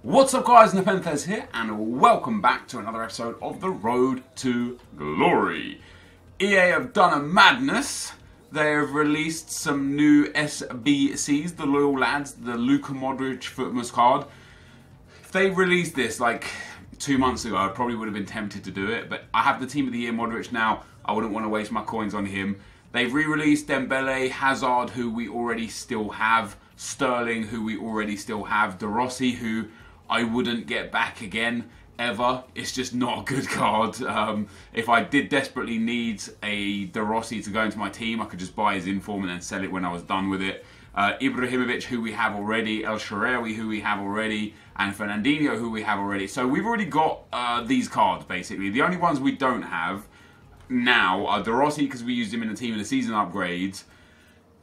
What's up guys, NepentheZ here, and welcome back to another episode of The Road to Glory. EA have done a madness. They have released some new SBCs, the Loyal Lads, the Luka Modric Footmas card. If they released this like 2 months ago, I probably would have been tempted to do it, but I have the Team of the Year Modric now. I wouldn't want to waste my coins on him. They've re-released Dembele, Hazard, who we already still have, Sterling, who we already still have, De Rossi, who I wouldn't get back again, ever. It's just not a good card. If I did desperately need a De Rossi to go into my team, I could just buy his inform and then sell it when I was done with it. Ibrahimovic, who we have already, El Shaarawy, who we have already, and Fernandinho, who we have already. So we've already got these cards, basically. The only ones we don't have now are De Rossi, because we used him in the Team of the Season upgrades,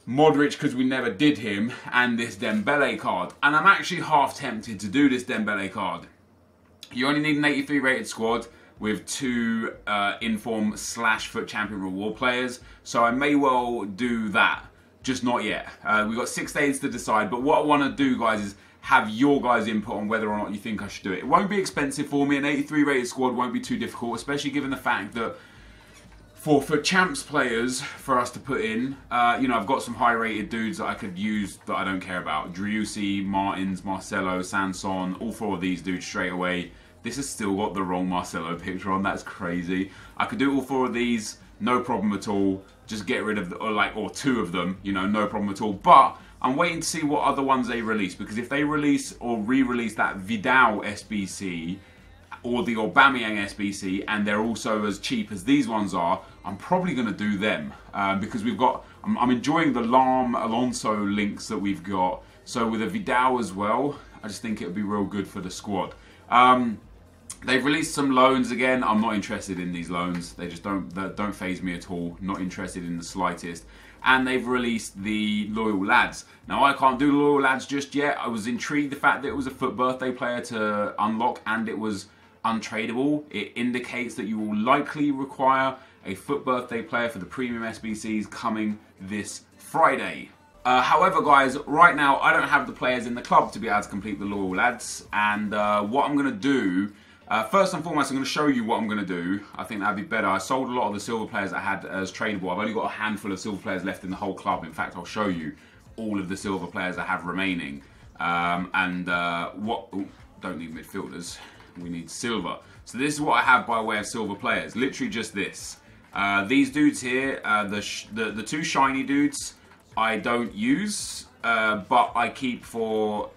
Modric because we never did him, and this Dembele card. And I'm actually half tempted to do this Dembele card. You only need an 83 rated squad with 2 inform / foot champion reward players, so I may well do that, just not yet. We've got 6 days to decide, but what I want to do guys is have your guys' input on whether or not you think I should do it. It won't be expensive for me, an 83 rated squad won't be too difficult, especially given the fact that for champs players, for us to put in, you know, I've got some high-rated dudes that I could use that I don't care about. Driussi, Martins, Marcelo, Sanson, all 4 of these dudes straight away. This has still got the wrong Marcelo picture on, that's crazy. I could do all 4 of these, no problem at all. Just get rid of, or 2 of them, you know, no problem at all. But I'm waiting to see what other ones they release, because if they release or re-release that Vidal SBC, or the Aubameyang SBC, and they're also as cheap as these ones are, I'm probably going to do them, because we've got, I'm enjoying the Lam Alonso links that we've got, so with a Vidal as well, I just think it would be real good for the squad. They've released some loans again. I'm not interested in these loans, they just don't faze me at all, not interested in the slightest. And they've released the Loyal Lads. Now I can't do Loyal Lads just yet. I was intrigued the fact that it was a FUT birthday player to unlock and it was untradeable. It indicates that you will likely require a FUT birthday player for the premium SBCs coming this Friday. However guys, right now I don't have the players in the club to be able to complete the Loyal Lads, and what I'm going to do, first and foremost I'm going to show you what I'm going to do. I think that'd be better. I sold a lot of the silver players I had as tradable. I've only got a handful of silver players left in the whole club. In fact, I'll show you all of the silver players I have remaining. Don't need midfielders. We need silver. So this is what I have by way of silver players. Literally just this. These dudes here, the 2 shiny dudes, I don't use, but I keep for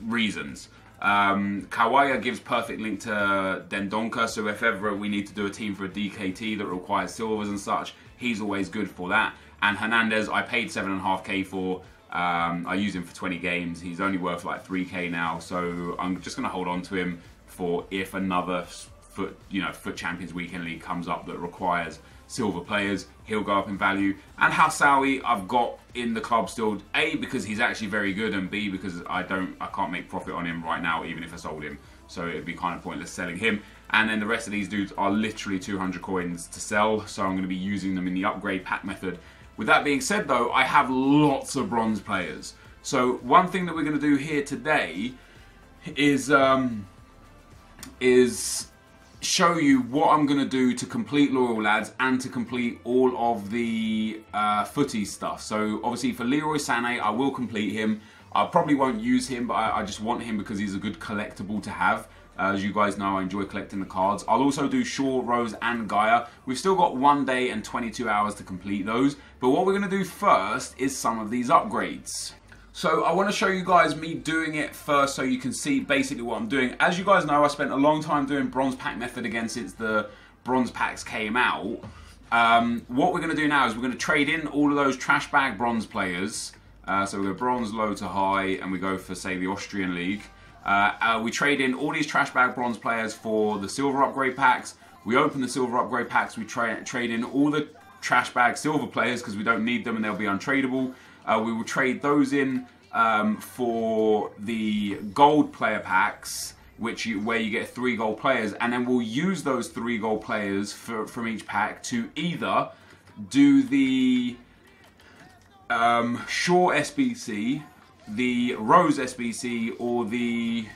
reasons. Kawaya gives perfect link to Dendonka, so if ever we need to do a team for a DKT that requires silvers and such, he's always good for that. And Hernandez, I paid 7.5k for. I use him for 20 games. He's only worth like 3k now, so I'm just going to hold on to him for if another FUT Champions Weekend League comes up that requires silver players, he'll go up in value. And Housawi I've got in the club still, A, because he's actually very good, and B, because I can't make profit on him right now even if I sold him, so it'd be kind of pointless selling him. And then the rest of these dudes are literally 200 coins to sell, so I'm going to be using them in the upgrade pack method. With that being said though, I have lots of bronze players, so one thing that we're going to do here today is show you what I'm going to do to complete Loyal Lads and to complete all of the footy stuff. So obviously for Leroy Sané, I will complete him. I probably won't use him, but I just want him because he's a good collectible to have. As you guys know, I enjoy collecting the cards. I'll also do Shaw, Rose and Gaia. We've still got 1 day and 22 hours to complete those. But what we're going to do first is some of these upgrades. So I want to show you guys me doing it first so you can see basically what I'm doing. As you guys know, I spent a long time doing bronze pack method again since the bronze packs came out. What we're going to do now is we're going to trade in all of those trash bag bronze players. So we go bronze low to high and we go for, say, the Austrian League. We trade in all these trash bag bronze players for the silver upgrade packs. We open the silver upgrade packs. We trade in all the trash bag silver players because we don't need them and they'll be untradeable. We will trade those in for the gold player packs, where you get 3 gold players, and then we'll use those 3 gold players from each pack to either do the Shaw SBC, the Rose SBC, or the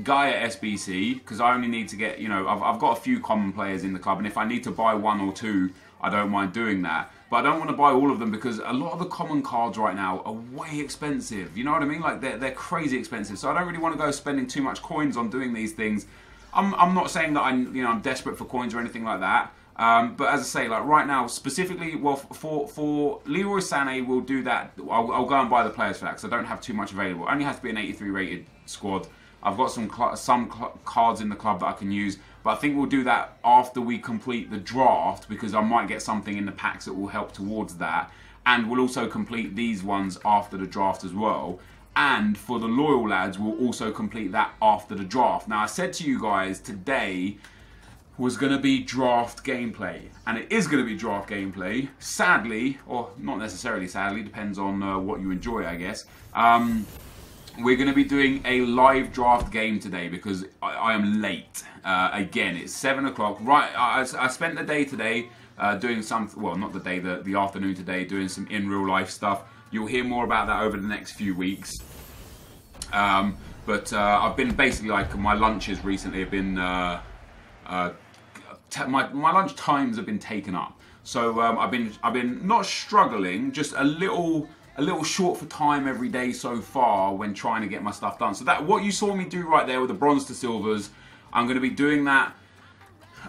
Gaia SBC, because I only need to get, you know, I've got a few common players in the club, and if I need to buy 1 or 2, I don't mind doing that. But I don't want to buy all of them because a lot of the common cards right now are way expensive. You know what I mean? Like they're crazy expensive. So I don't really want to go spending too much coins on doing these things. I'm not saying that I'm desperate for coins or anything like that. But as I say, like right now, specifically, well, for Leroy Sané, we'll do that. I'll go and buy the players for that because I don't have too much available. It only has to be an 83 rated squad. I've got some cards in the club that I can use, but I think we'll do that after we complete the draft because I might get something in the packs that will help towards that. And we'll also complete these ones after the draft as well. And for the loyal lads, we'll also complete that after the draft. Now, I said to you guys today was going to be draft gameplay, and it is going to be draft gameplay. Sadly, or not necessarily sadly, depends on what you enjoy, I guess. We're going to be doing a live draft game today because I am late. Again, it's 7 o'clock. Right, I spent the day today doing some, well, not the day, the afternoon today, doing some in real life stuff. You'll hear more about that over the next few weeks. But I've been basically like my lunches recently have been my lunch times have been taken up. So I've been not struggling, just a little short for time every day so far when trying to get my stuff done. So that what you saw me do right there with the bronze to silvers, I'm going to be doing that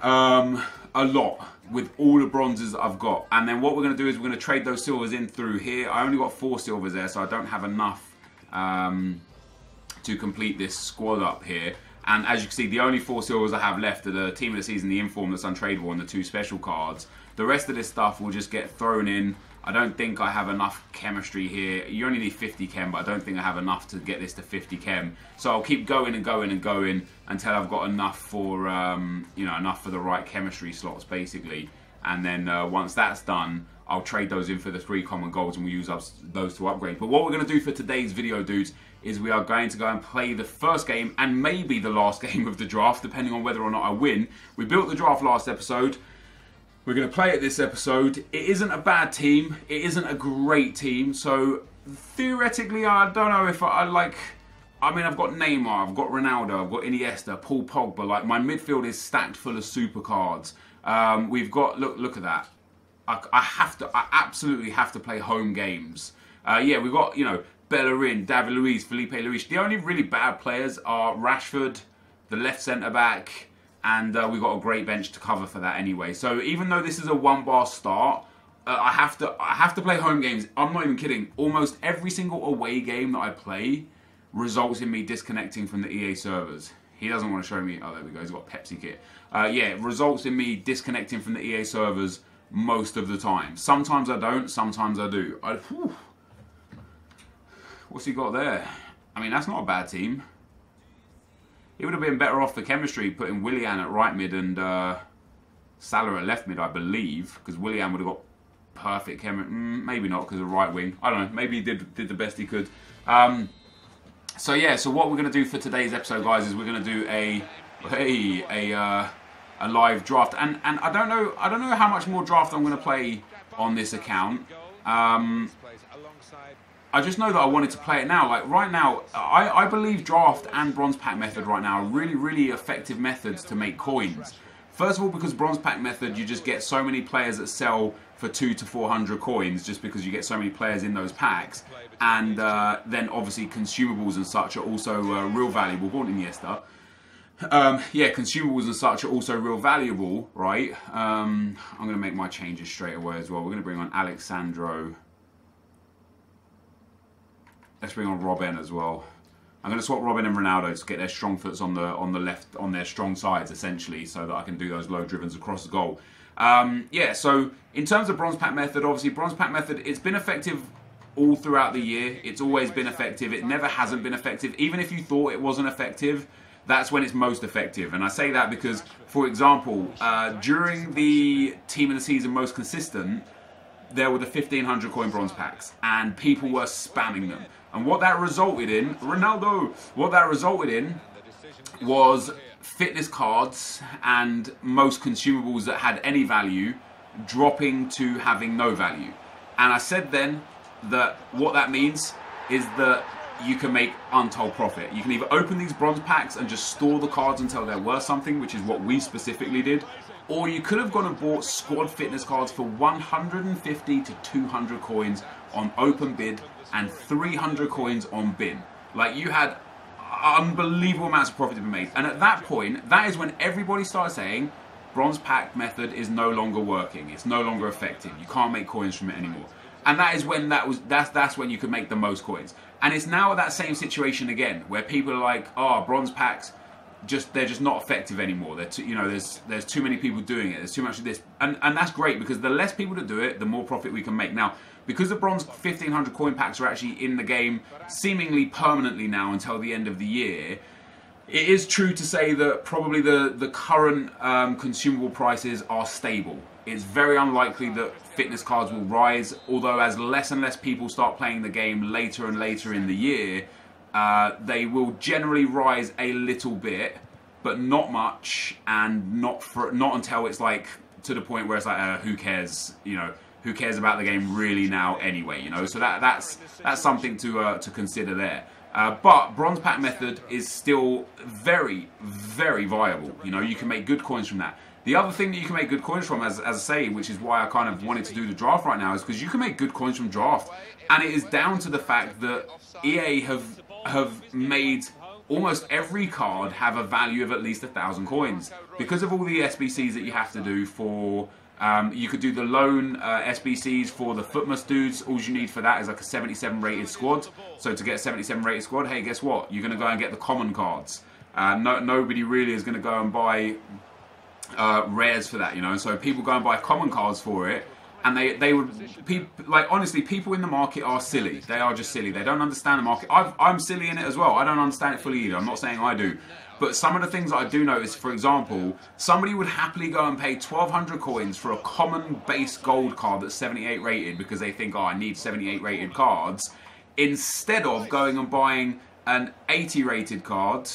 a lot with all the bronzes that I've got. And then what we're going to do is we're going to trade those silvers in through here. I only got 4 silvers there, so I don't have enough to complete this squad up here. And as you can see, the only 4 silvers I have left are the Team of the Season, the Inform that's untradeable, and the 2 special cards. The rest of this stuff will just get thrown in. I don't think I have enough chemistry here. You only need 50 chem, but I don't think I have enough to get this to 50 chem. So I'll keep going and going and going until I've got enough for, you know, enough for the right chemistry slots, basically. And then once that's done, I'll trade those in for the 3 common golds, and we'll use those to upgrade. But what we're going to do for today's video, dudes, is we are going to go and play the first game and maybe the last game of the draft, depending on whether or not I win. We built the draft last episode. We're going to play it this episode. It isn't a bad team. It isn't a great team. So theoretically, I don't know if I like... I mean, I've got Neymar, I've got Ronaldo, I've got Iniesta, Paul Pogba. Like, my midfield is stacked full of super cards. We've got... Look at that. I absolutely have to play home games. Yeah, we've got, you know, Bellerin, David Luiz, Felipe Luis. The only really bad players are Rashford, the left centre-back, and we've got a great bench to cover for that anyway. So even though this is a 1-bar start, I have to play home games. I'm not even kidding. Almost every single away game that I play results in me disconnecting from the EA servers. He doesn't want to show me. Oh, there we go. He's got a Pepsi kit. Yeah, it results in me disconnecting from the EA servers most of the time. Sometimes I don't. Sometimes I do. What's he got there? I mean, that's not a bad team. It would have been better off the chemistry putting Willian at right mid and Salah at left mid, I believe, because Willian would have got perfect chemistry. Maybe not because of right wing. I don't know. Maybe he did the best he could. So yeah. So what we're going to do for today's episode, guys, is we're going to do a live draft, and I don't know how much more draft I'm going to play on this account. I just know that I wanted to play it now. Like right now, I believe draft and bronze pack method right now are really, really effective methods to make coins. First of all, because bronze pack method, you just get so many players that sell for 200 to 400 coins just because you get so many players in those packs. And then obviously consumables and such are also real valuable. Born Iniesta. Yeah, consumables and such are also real valuable, right? I'm going to make my changes straight away as well. We're going to bring on Alexandro. Let's bring on Robin as well. I'm going to swap Robin and Ronaldo to get their strong foots on the left, on their strong sides, essentially, so that I can do those low drivens across the goal. Yeah, so in terms of bronze pack method, obviously bronze pack method, it's been effective all throughout the year. It's always been effective. It never hasn't been effective. Even if you thought it wasn't effective, that's when it's most effective. And I say that because, for example, during the Team of the Season most consistent, there were the 1500 coin bronze packs, and people were spamming them. And what that resulted in, Ronaldo, what that resulted in was fitness cards and most consumables that had any value dropping to having no value. And I said then that what that means is that you can make untold profit. You can either open these bronze packs and just store the cards until they're worth something, which is what we specifically did, or you could have gone and bought squad fitness cards for 150 to 200 coins on open bid and 300 coins on bin. Like, you had unbelievable amounts of profit to be made. And at that point, that is when everybody started saying bronze pack method is no longer working. It's no longer effective. You can't make coins from it anymore. And that is when that's when you could make the most coins. And it's now that same situation again, where people are like, oh, bronze packs, they're just not effective anymore. They're too, there's too many people doing it. There's too much of this, and that's great, because the less people that do it, the more profit we can make. Now, because the bronze 1500 coin packs are actually in the game seemingly permanently now until the end of the year, it is true to say that probably the current consumable prices are stable. It's very unlikely that fitness cards will rise, although as less and less people start playing the game later and later in the year, they will generally rise a little bit, but not much, and not until it's like to the point where it's like, who cares? Who cares about the game really now anyway? So that's something to consider there. But bronze pack method is still very, very viable. You can make good coins from that. The other thing that you can make good coins from, as I say, which is why I kind of wanted to do the draft right now, is because you can make good coins from draft, and it is down to the fact that EA have made almost every card have a value of at least 1,000 coins because of all the SBCs that you have to do for. You could do the lone SBCs for the Footmas dudes. All you need for that is like a 77 rated squad. So to get a 77 rated squad, hey, guess what? You're going to go and get the common cards. Nobody really is going to go and buy rares for that, So people go and buy common cards for it, and they would, honestly, people in the market are silly. They are just silly. They don't understand the market. I'm silly in it as well. I don't understand it fully either. I'm not saying I do. But some of the things that I do notice, for example, somebody would happily go and pay 1,200 coins for a common base gold card that's 78 rated because they think, oh, I need 78 rated cards, instead of going and buying an 80 rated card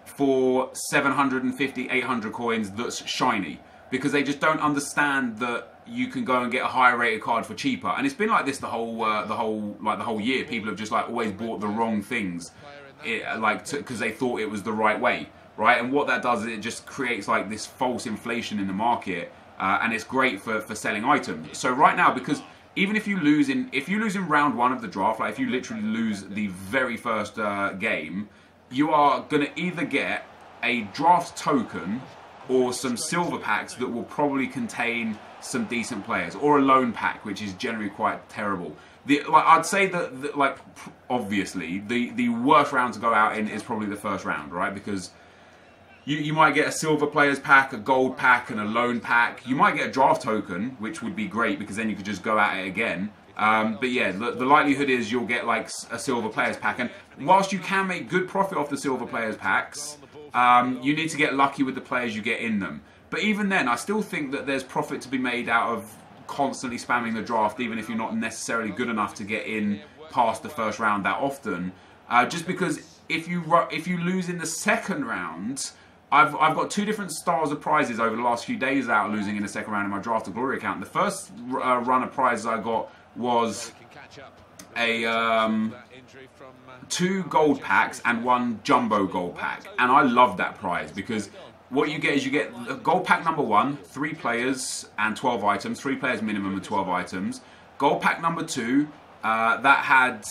for 750, 800 coins that's shiny, because they just don't understand that you can go and get a higher rated card for cheaper. And it's been like this the whole year. People have just always bought the wrong things. Because they thought it was the right way, right? And what that does is it just creates this false inflation in the market, and it's great for selling items. So right now, because even if you lose in round one of the draft, if you literally lose the very first game, you are gonna either get a draft token or some silver packs that will probably contain some decent players, or a lone pack, which is generally quite terrible. I'd say that, obviously, the worst round to go out in is probably the first round, right? Because you might get a silver players pack, a gold pack, and a lone pack. You might get a draft token, which would be great, because then you could just go at it again. But yeah, the likelihood is you'll get a silver players pack. And whilst you can make good profit off the silver players packs, you need to get lucky with the players you get in them. But even then, I still think that there's profit to be made out of constantly spamming the draft, even if you're not necessarily good enough to get in past the first round that often. Just because if you lose in the second round, I've got two different styles of prizes over the last few days out losing in the second round in my Draft to Glory account. The first run of prizes I got was a 2 gold packs and 1 jumbo gold pack, and I love that prize because what you get is you get gold pack number 1, 3 players and 12 items, 3 players minimum and 12 items. Gold pack number 2, that had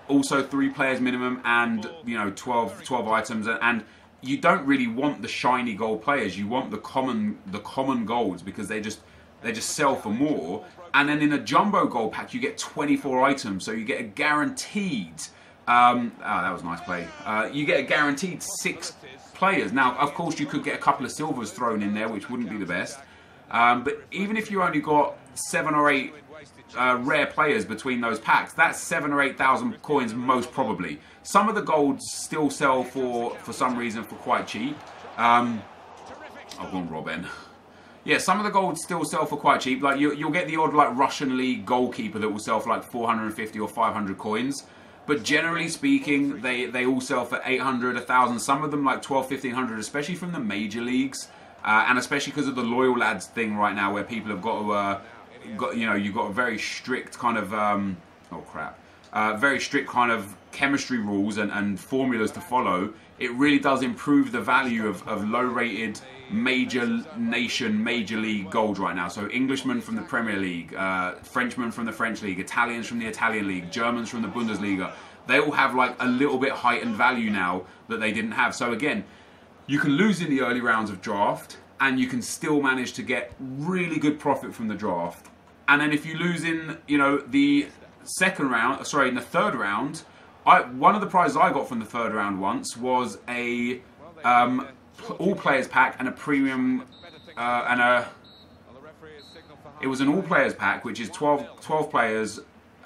also 3 players minimum and 12 items, and you don't really want the shiny gold players. You want the common golds because they just sell for more. And then in a jumbo gold pack you get 24 items, so you get a guaranteed. That was a nice play. You get a guaranteed 6 players. Now, of course, you could get a couple of silvers thrown in there, which wouldn't be the best. But even if you only got 7 or 8 rare players between those packs, that's 7,000 or 8,000 coins most probably. Some of the golds still sell for some reason for quite cheap. I've gone Robin. Yeah, some of the golds still sell for quite cheap. You'll get the odd Russian League goalkeeper that will sell for 450 or 500 coins. But generally speaking, they all sell for 800, 1,000. Some of them 12, 1,500, especially from the major leagues, and especially because of the loyal lads thing right now, where people have got you've got a very strict kind of very strict kind of chemistry rules and formulas to follow, it really does improve the value of low-rated major nation, major league gold right now. So Englishmen from the Premier League, Frenchmen from the French League, Italians from the Italian League, Germans from the Bundesliga. They all have like a little bit heightened value now that they didn't have. So again, you can lose in the early rounds of draft and you can still manage to get really good profit from the draft. And then if you lose in, you know, the second round, sorry, in the third round, one of the prizes I got from the third round once was a all players pack and a premium it was an all players pack, which is 12 players,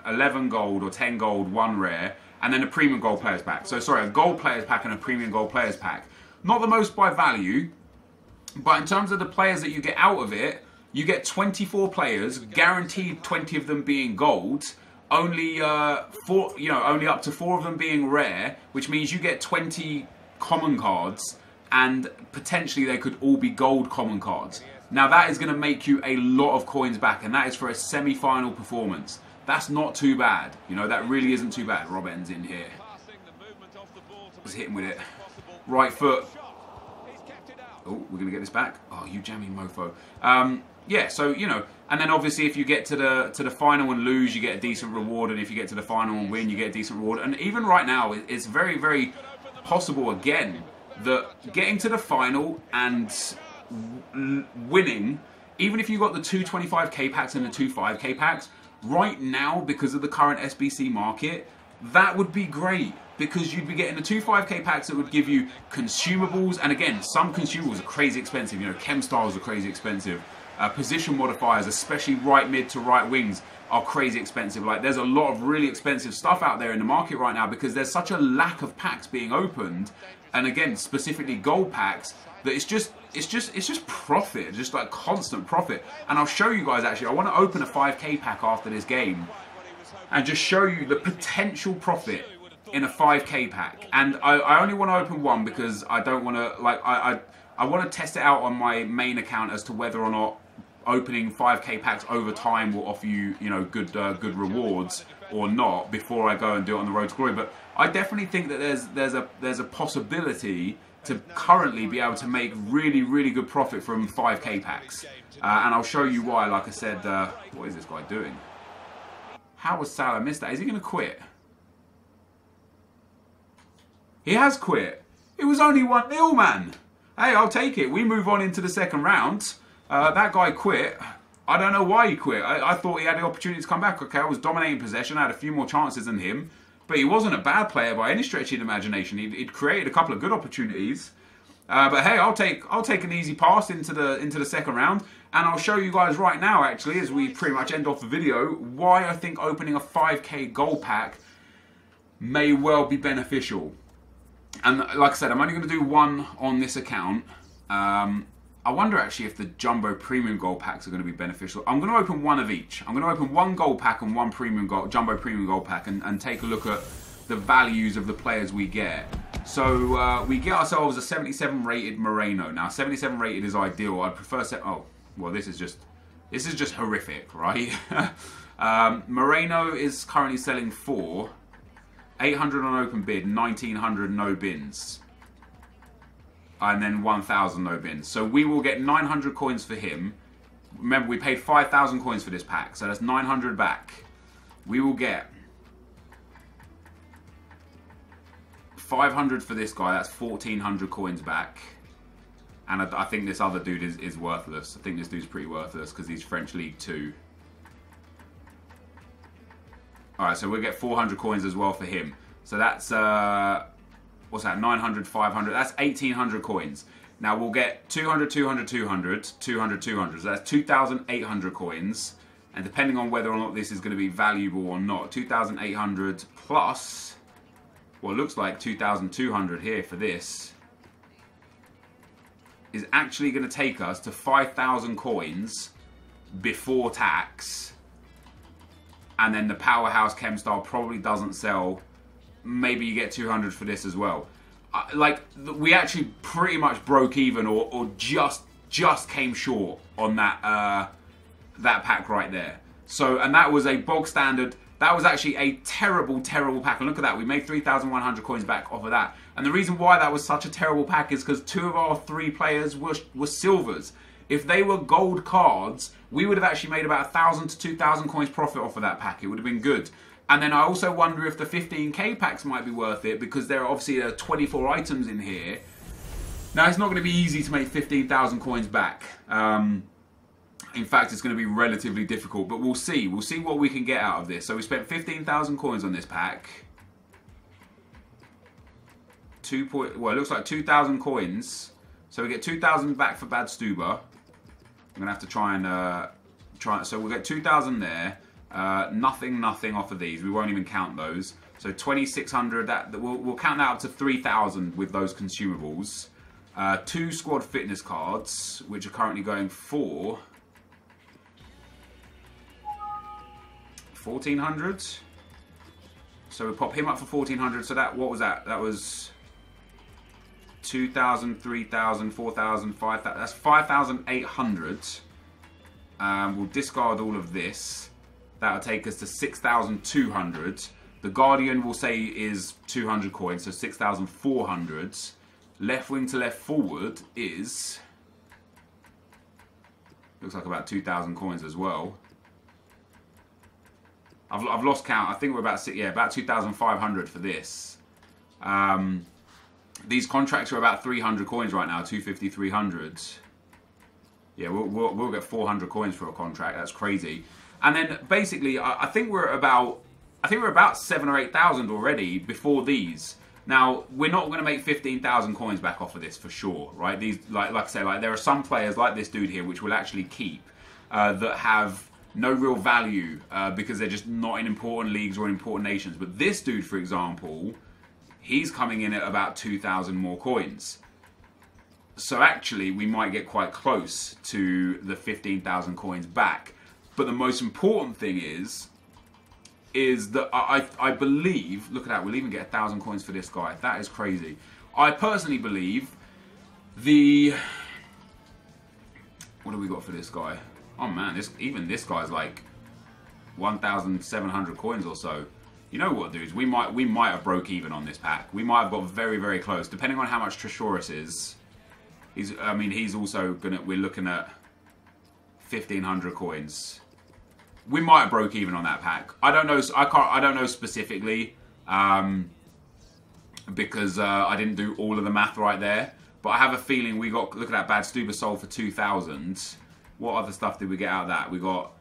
11 gold or 10 gold, 1 rare, and then a premium gold players pack. So sorry, a gold players pack and a premium gold players pack. Not the most by value, but in terms of the players that you get out of it, you get 24 players, guaranteed 20 of them being gold. Only only up to 4 of them being rare, which means you get 20 common cards, and potentially they could all be gold common cards. Now that is going to make you a lot of coins back, and that is for a semi-final performance. That's not too bad. You know, that really isn't too bad. Robben's in here. Let's hit him with it. Right foot. Oh, we're going to get this back. Oh, you jamming mofo. Yeah, so, you know, and then obviously if you get to the final and lose, you get a decent reward, and if you get to the final and win, you get a decent reward. And even right now, it's very, very possible, again, that getting to the final and winning, even if you got the 225k packs and the 25k packs, right now, because of the current SBC market, that would be great. Because you'd be getting the 25k packs that would give you consumables, and again, some consumables are crazy expensive. You know, chem styles are crazy expensive. Position modifiers, especially right mid to right wings, are crazy expensive. Like, there's a lot of really expensive stuff out there in the market right now because there's such a lack of packs being opened, and again, specifically gold packs, that it's just profit, just like constant profit. And I'll show you guys, actually, I want to open a 5k pack after this game and just show you the potential profit in a 5k pack. And I only want to open one because I don't want to, like, I want to test it out on my main account as to whether or not opening 5k packs over time will offer you, you know, good rewards or not before I go and do it on the road to glory. But I definitely think that there's a possibility to currently be able to make really, really good profit from 5k packs. And I'll show you why. Like I said, what is this guy doing? How has Salah missed that? Is he going to quit? He has quit. It was only 1-0, man. Hey, I'll take it. We move on into the second round. That guy quit. I don't know why he quit. I thought he had the opportunity to come back. Okay, I was dominating possession. I had a few more chances than him. But he wasn't a bad player by any stretch of the imagination. He'd created a couple of good opportunities. But hey, I'll take an easy pass into the second round. And I'll show you guys right now, actually, as we pretty much end off the video, why I think opening a 5k gold pack may well be beneficial. And like I said, I'm only going to do one on this account. I wonder actually if the jumbo premium gold packs are going to be beneficial. I'm going to open one of each. I'm going to open one gold pack and one jumbo premium gold pack and take a look at the values of the players we get. So we get ourselves a 77 rated Moreno. Now 77 rated is ideal. I'd prefer oh, well, this is just horrific, right? Moreno is currently selling for 800 on open bid, 1900 no bins, and then 1000 no bins. So we will get 900 coins for him. Remember, we paid 5,000 coins for this pack, so that's 900 back. We will get 500 for this guy, that's 1400 coins back. And I think this other dude is worthless. I think this dude's pretty worthless because he's French League 2. Alright, so we'll get 400 coins as well for him. So that's, what's that, 900, 500, that's 1800 coins. Now we'll get 200, 200, 200, 200, 200. So that's 2,800 coins. And depending on whether or not this is going to be valuable or not, 2,800 plus, what looks like 2,200 here for this, is actually going to take us to 5,000 coins before tax. And then the Powerhouse Chem Style probably doesn't sell. Maybe you get 200 for this as well. Like, we actually pretty much broke even or just came short on that that pack right there. So, and that was a bog standard That was actually a terrible, terrible pack. And look at that. We made 3,100 coins back off of that. And the reason why that was such a terrible pack is because 2 of our 3 players were silvers. If they were gold cards, we would have actually made about 1,000 to 2,000 coins profit off of that pack. It would have been good. And then I also wonder if the 15k packs might be worth it, because there are obviously 24 items in here. Now, it's not going to be easy to make 15,000 coins back. In fact, it's going to be relatively difficult, but we'll see. We'll see what we can get out of this. So we spent 15,000 coins on this pack. Well, it looks like 2,000 coins. So we get 2,000 back for Bad Stuber. I'm going to have to try and... So we'll get 2,000 there. Nothing off of these. We won't even count those. So 2,600. We'll count that up to 3,000 with those consumables. 2 squad fitness cards, which are currently going for 1,400. So we pop him up for 1,400. So that, what was that? That was 2,000, 3,000, 4,000, 5,000. That's 5,800. We'll discard all of this. That'll take us to 6,200. The Guardian, we'll say, is 200 coins, so 6,400. Left wing to left forward is... looks like about 2,000 coins as well. I've lost count. I think we're about about 2,500 for this. These contracts are about 300 coins right now, 250, 300. Yeah, we'll get 400 coins for a contract. That's crazy. And then basically, I think we're about 7,000 or 8,000 already before these. Now, we're not going to make 15,000 coins back off of this for sure, right? These, like I say, there are some players like this dude here which will actually keep that have no real value because they're just not in important leagues or important nations. But this dude, for example, he's coming in at about 2,000 more coins. So actually, we might get quite close to the 15,000 coins back. But the most important thing is that I believe, look at that, we'll even get 1,000 coins for this guy. That is crazy. I personally believe what do we got for this guy? Oh man, even this guy's like 1,700 coins or so. You know what, dudes? We might have broke even on this pack. We might have got very, very close, depending on how much Tresaurus is. He's also gonna. We're looking at 1,500 coins. We might have broke even on that pack. I don't know. I don't know specifically because I didn't do all of the math right there. But I have a feeling we got. Look at that, Bad Stuber sold for 2,000. What other stuff did we get out of that? We got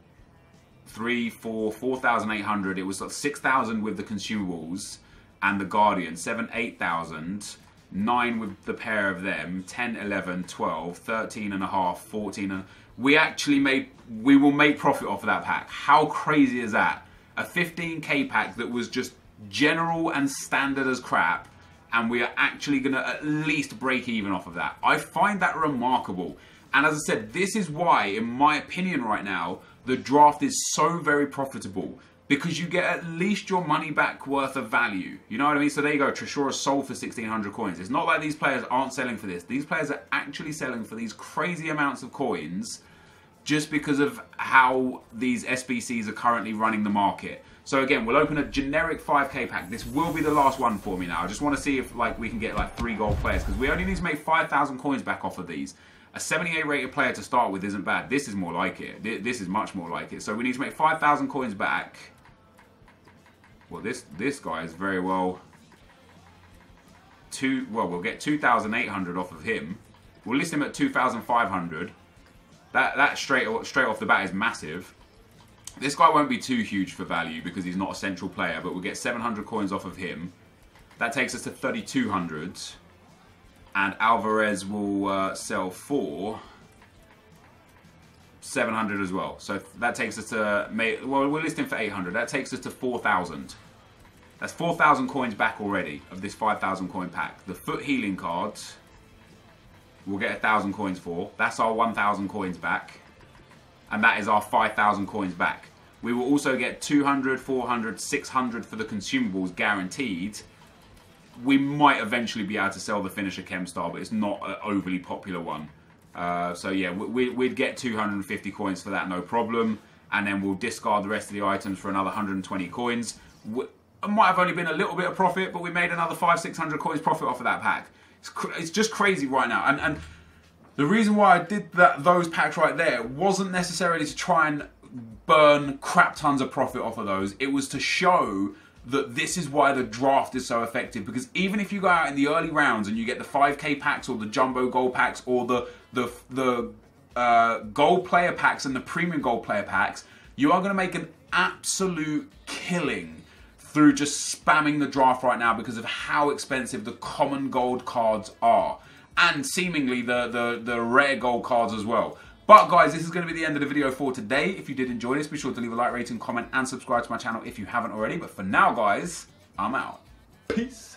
4,800. It was like 6,000 with the consumables and the Guardian. 8,000. 9 with the pair of them. 10, 11, 12, 13 and a half, 14 and... We will make profit off of that pack. How crazy is that? A 15k pack that was just general and standard as crap, and we are actually going to at least break even off of that. I find that remarkable. And as I said, this is why, in my opinion right now, the draft is so very profitable. Because you get at least your money back worth of value. You know what I mean? So there you go. Tresaurus sold for 1,600 coins. It's not like these players aren't selling for this. These players are actually selling for these crazy amounts of coins just because of how these SBCs are currently running the market. So again, we'll open a generic 5k pack. This will be the last one for me now. I just want to see if we can get 3 gold players, because we only need to make 5,000 coins back off of these. A 78 rated player to start with isn't bad. This is more like it. This is much more like it. So we need to make 5,000 coins back. Well, this guy is very well... we'll get 2,800 off of him. We'll list him at 2,500. That straight off the bat is massive. This guy won't be too huge for value because he's not a central player, but we'll get 700 coins off of him. That takes us to 3,200. And Alvarez will sell for 700 as well. So that takes us to... well, we'll list him for 800. That takes us to 4,000. That's 4,000 coins back already of this 5,000 coin pack. The foot healing cards, we'll get 1,000 coins for. That's our 1,000 coins back. And that is our 5,000 coins back. We will also get 200, 400, 600 for the consumables guaranteed. We might eventually be able to sell the finisher Chemstar, but it's not an overly popular one. So yeah, we'd get 250 coins for that, no problem. and then we'll discard the rest of the items for another 120 coins. It might have only been a little bit of profit, but we made another 500-600 coins profit off of that pack. It's just crazy right now. And the reason why I did those packs right there wasn't necessarily to try and burn crap tons of profit off of those. It was to show that this is why the draft is so effective. Because even if you go out in the early rounds and you get the 5k packs or the jumbo gold packs or the gold player packs and the premium gold player packs, you are going to make an absolute killing through just spamming the draft right now because of how expensive the common gold cards are. And seemingly the rare gold cards as well. But guys, this is going to be the end of the video for today. If you did enjoy this, be sure to leave a like, rating, comment, and subscribe to my channel if you haven't already. But for now, guys, I'm out. Peace.